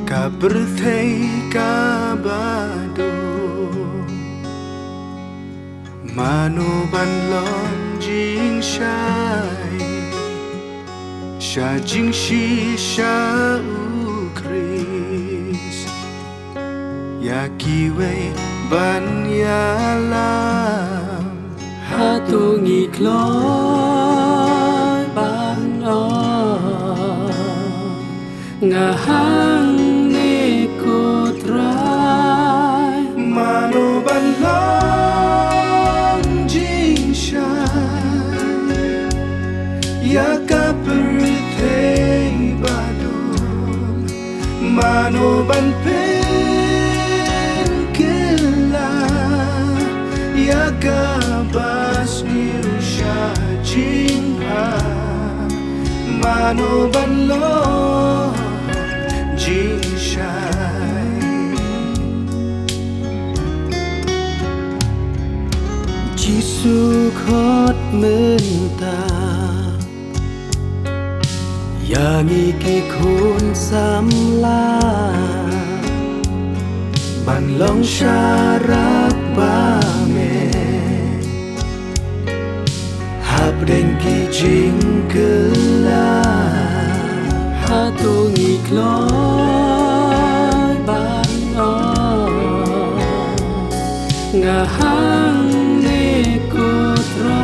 Kaberthei kabado Mano ban lon jing shai Sha jing shi sha u kris Ya kiwe ban ya lam Hatungi kloi ban o Ngahang ne kotrai Mano ban lon jing shai Ya kaberthei badon Mano ban pen kela Ya kabas niu sha jing ha Mano ban lon jing shai Jisu khot menta Yang iki kun samla Ban long syarak bame Hab dengki jingkela Hatungi kloi ban o Ngahang ne kotrai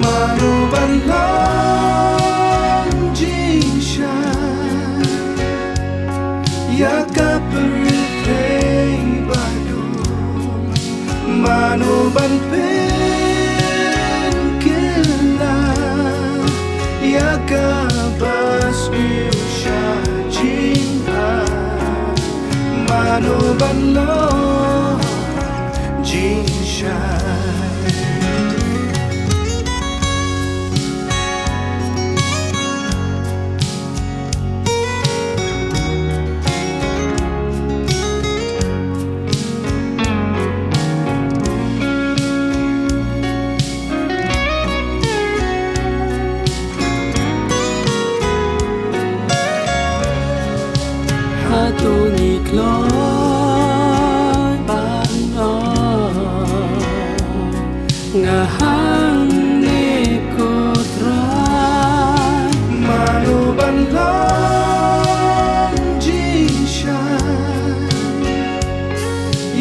Mano ban lon jing shai Ya kaberthei badon Mano ban pen kela Ya kabas niu sha jing ha Mano ban lon jing shai Hatungi kloi ban o Ngahang ne kotrai Mano ban lon jing shai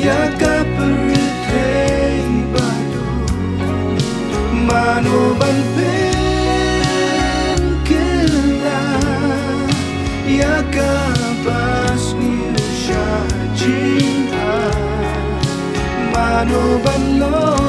Ya kaberthei badon Mano ban pen kela Ya kabas niu sha jing ha Mano ban lon